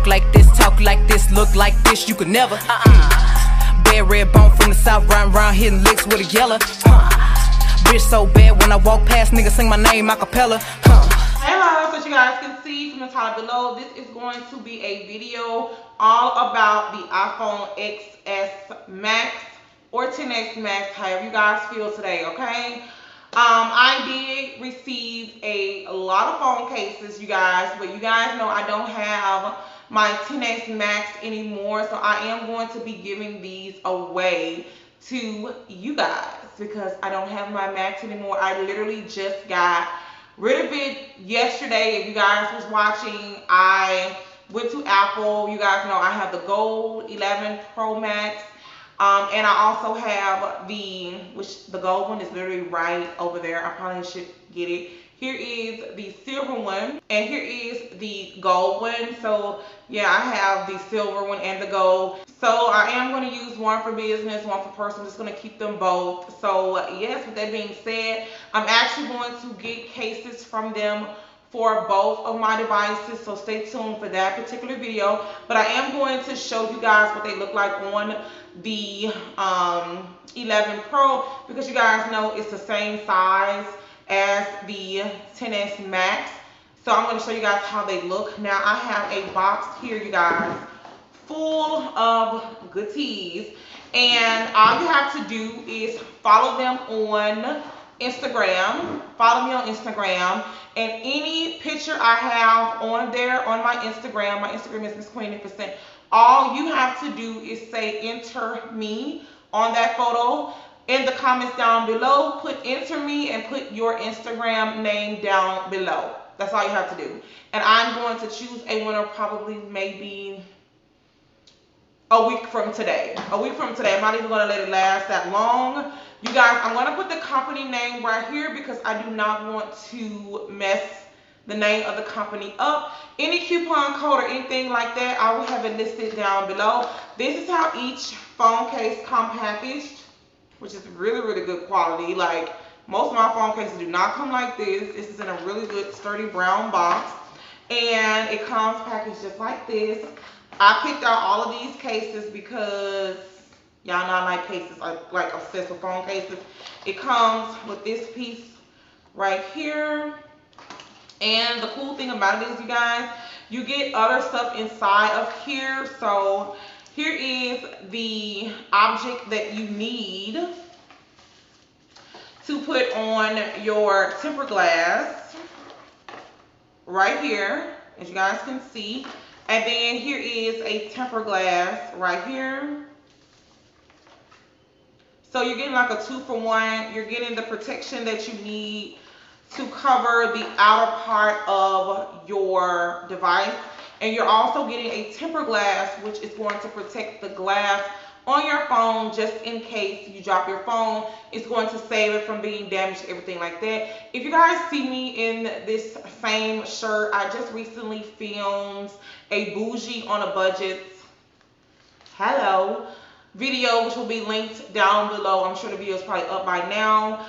walk like this, talk like this, look like this, you could never. Bad red bone from the south, round hitting licks with a yellow. Bitch so bad when I walk past, niggas sing my name a cappella. Hello, so you guys can see from the title below, this is going to be a video all about the iPhone XS Max or XS Max, however you guys feel today, okay? I did receive a lot of phone cases, you guys, but you guys know I don't have my XS Max anymore, so I am going to be giving these away to you guys because I don't have my Max anymore. I literally just got rid of it yesterday. If you guys was watching, I went to Apple. You guys know I have the Gold 11 Pro Max. And I also have the gold one is literally right over there. I probably should get it. Here is the silver one, and here is the gold one. So yeah, I have the silver one and the gold. So I am going to use one for business, one for personal. I'm just going to keep them both. So yes, with that being said, I'm actually going to get cases from them for both of my devices, so stay tuned for that particular video. But I am going to show you guys what they look like on the 11 Pro, because you guys know it's the same size as the XS Max. So I'm going to show you guys how they look. Now I have a box here, you guys, full of goodies, and all you have to do is follow them on Instagram. Follow me on Instagram, and any picture I have on there on my Instagram is MsQueenificent. All you have to do is say enter me on that photo. In the comments down below, put enter me and put your Instagram name down below. That's all you have to do. And I'm going to choose a winner probably maybe a week from today. A week from today. I'm not even going to let it last that long. You guys, I'm going to put the company name right here because I do not want to mess the name of the company up. Any coupon code or anything like that, I will have it listed down below. This is how each phone case come packaged, which is really, really good quality. Like, most of my phone cases do not come like this. This is in a really good, sturdy brown box. And it comes packaged just like this. I picked out all of these cases because y'all know I like cases. I like obsessed with phone cases. It comes with this piece right here. And the cool thing about it is, you guys, you get other stuff inside of here. So here is the object that you need to put on your tempered glass right here, as you guys can see. And then here is a tempered glass right here. So you're getting like a 2-for-1. You're getting the protection that you need to cover the outer part of your device. And you're also getting a tempered glass, which is going to protect the glass on your phone just in case you drop your phone. It's going to save it from being damaged, everything like that. If you guys see me in this same shirt, I just recently filmed a bougie on a budget video, which will be linked down below. I'm sure the video is probably up by now.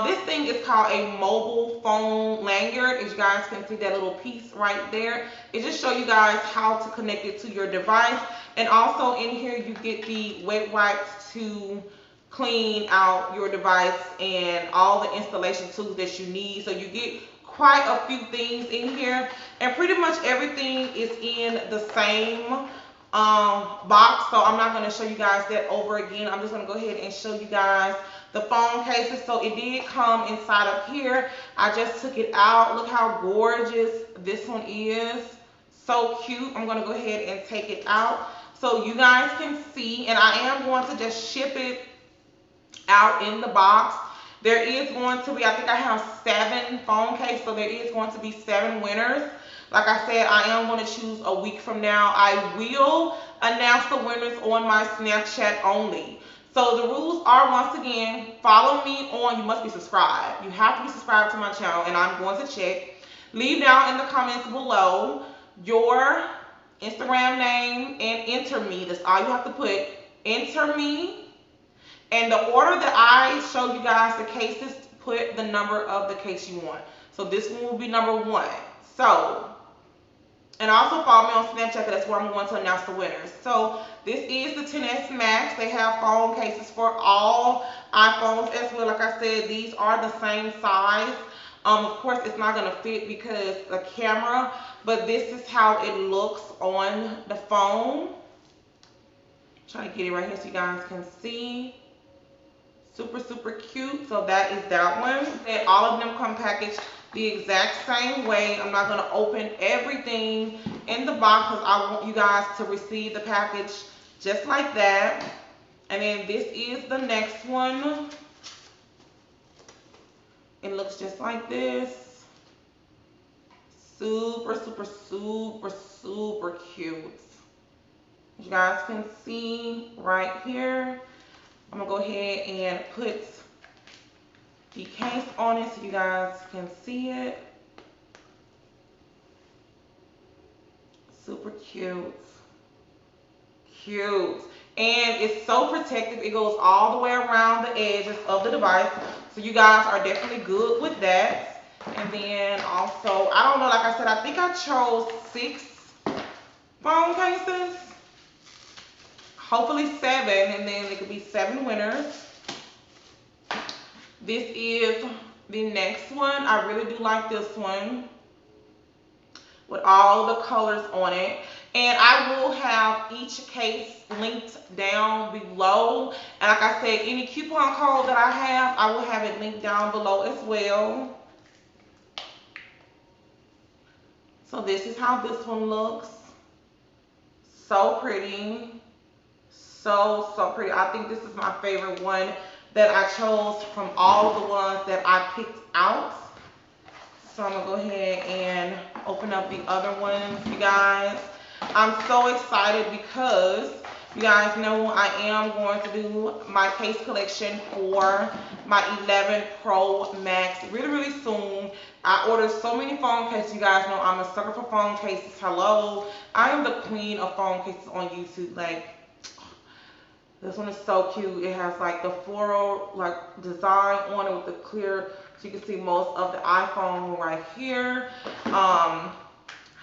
This thing is called a mobile phone lanyard. As you guys can see, that little piece right there, it just shows you guys how to connect it to your device. And also in here you get the wet wipes to clean out your device and all the installation tools that you need. So you get quite a few things in here, and pretty much everything is in the same box. So I'm not going to show you guys that over again. I'm just going to go ahead and show you guys the phone cases. So it did come inside of here. I just took it out. Look how gorgeous this one is. So cute. I'm going to go ahead and take it out so you guys can see, and I am going to just ship it out in the box. There is going to be, I think I have 7 phone cases, so there is going to be 7 winners. Like I said, I am going to choose a week from now. I will announce the winners on my Snapchat only. So the rules are, once again, follow me on, you must be subscribed. You have to be subscribed to my channel, and I'm going to check. Leave down in the comments below your Instagram name and enter me. That's all you have to put. Enter me. And the order that I show you guys the cases, put the number of the case you want. So this one will be number 1. So And also follow me on Snapchat, that's where I'm going to announce the winners. So this is the XS Max. They have phone cases for all iPhones as well. Like I said, these are the same size. Of course, it's not going to fit because the camera, but this is how it looks on the phone. Try to get it right here so you guys can see. Super, super cute. So that is that one. And all of them come packaged the exact same way. I'm not going to open everything in the box because I want you guys to receive the package just like that. And then this is the next one. It looks just like this. Super, super, super, super cute. You guys can see right here. I'm gonna go ahead and put the case on it so you guys can see it. Super cute. Cute. And it's so protective. It goes all the way around the edges of the device. So you guys are definitely good with that. And then also, I don't know, like I said, I think I chose 6 phone cases. Hopefully 7, and then it could be 7 winners. This is the next one. I really do like this one with all the colors on it. And I will have each case linked down below. And like I said, any coupon code that I have, I will have it linked down below as well. So this is how this one looks. So pretty. So, so pretty. I think this is my favorite one that I chose from all of the ones that I picked out. So I'm going to go ahead and open up the other ones, you guys. I'm so excited because you guys know I am going to do my case collection for my 11 Pro Max really, really soon. I ordered so many phone cases. You guys know I'm a sucker for phone cases. Hello. I am the queen of phone cases on YouTube. Like, this one is so cute. It has like the floral like design on it with the clear, so you can see most of the iPhone right here. I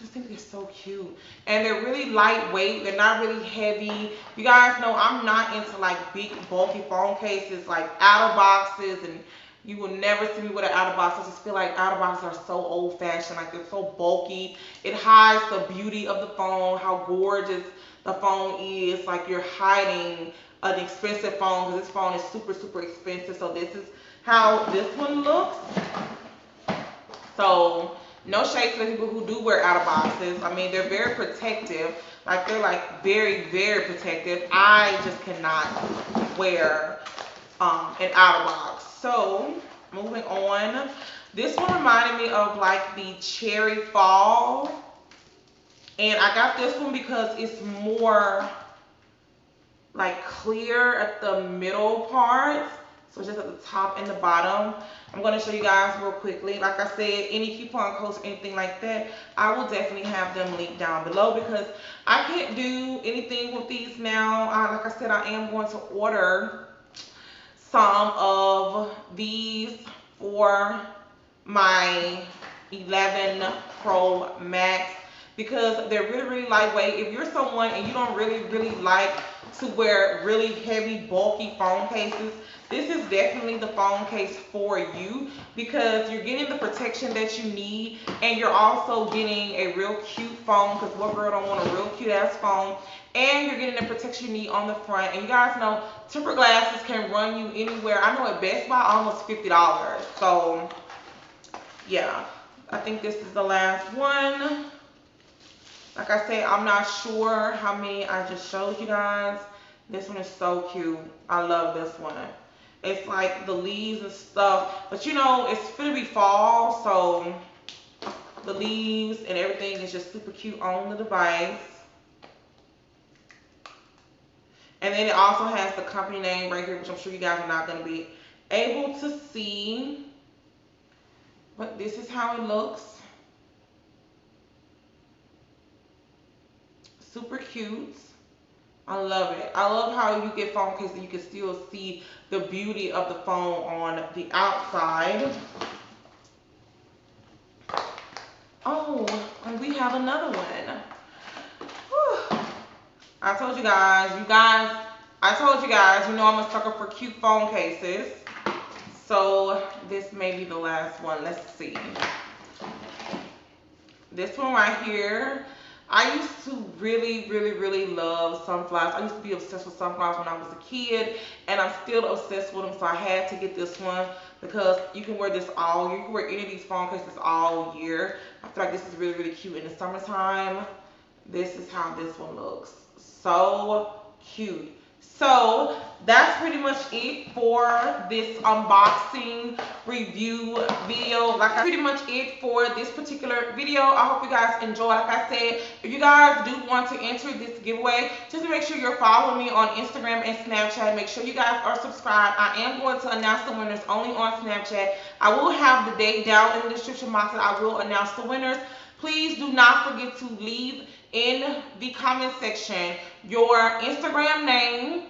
just think they're so cute. And they're really lightweight. They're not really heavy. You guys know I'm not into like big bulky phone cases like outer boxes, and you will never see me with an outer box. I just feel like outer boxes are so old fashioned. Like they're so bulky. It hides the beauty of the phone, how gorgeous the phone is. Like you're hiding an expensive phone because this phone is super, super expensive. So this is how this one looks. So no shade to the people who do wear outer boxes. I mean, they're very protective. Like they're like very, very protective. I just cannot wear an outer box. So moving on. This one reminded me of like the cherry fall. And I got this one because it's more like clear at the middle part. So just at the top and the bottom. I'm going to show you guys real quickly. Like I said, any coupon codes or anything like that, I will definitely have them linked down below because I can't do anything with these now. Like I said, I am going to order some of these for my 11 Pro Max because they're really, really lightweight. If you're someone and you don't really, really like to wear really heavy, bulky phone cases, this is definitely the phone case for you because you're getting the protection that you need and you're also getting a real cute phone because what girl don't want a real cute ass phone, and you're getting the protection you need on the front. And you guys know tempered glasses can run you anywhere. I know at Best Buy almost $50. So yeah, I think this is the last one. Like I said, I'm not sure how many I just showed you guys. This one is so cute. I love this one. It's like the leaves and stuff. But you know, it's gonna be fall, so the leaves and everything is just super cute on the device. And then it also has the company name right here, which I'm sure you guys are not gonna be able to see. But this is how it looks. Super cute. I love it. I love how you get phone cases and you can still see the beauty of the phone on the outside. Oh, and we have another one. I told you guys, you know I'm a sucker for cute phone cases. So this may be the last one. Let's see. This one right here. I used to really love sunflowers. I used to be obsessed with sunflowers when I was a kid, and I'm still obsessed with them, so I had to get this one because you can wear this all year. You can wear any of these phone cases all year. I feel like this is really cute in the summertime. This is how this one looks. So cute. So that's pretty much it for this unboxing review video. Like, that's pretty much it for this particular video. I hope you guys enjoy. Like I said, if you guys do want to enter this giveaway, just make sure you're following me on Instagram and Snapchat. Make sure you guys are subscribed. I am going to announce the winners only on Snapchat. I will have the date down in the description box and I will announce the winners. Please do not forget to leave in the comment section your Instagram name.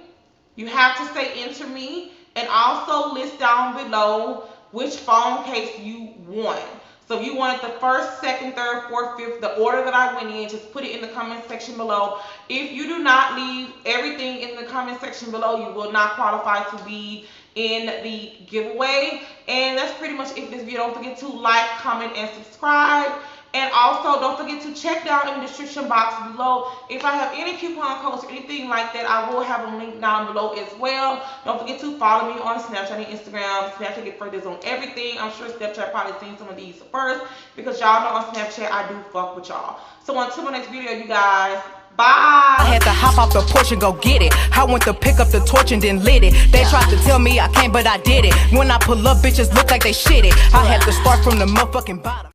You have to say enter me, and also list down below which phone case you want. So if you wanted the first, second, third, fourth, fifth, the order that I went in, just put it in the comment section below. If you do not leave everything in the comment section below, you will not qualify to be in the giveaway. And that's pretty much it for this video. Don't forget to like, comment, and subscribe. And also, don't forget to check down in the description box below. If I have any coupon codes or anything like that, I will have a link down below as well. Don't forget to follow me on Snapchat and Instagram. Snapchat get furthers on everything. I'm sure Snapchat probably seen some of these first because y'all know on Snapchat I do fuck with y'all. So until my next video, you guys. Bye. I had to hop off the porch and go get it. I went to pick up the torch and then lit it. They tried to tell me I can't, but I did it. When I pull up, bitches look like they shit it. I had to start from the motherfucking bottom.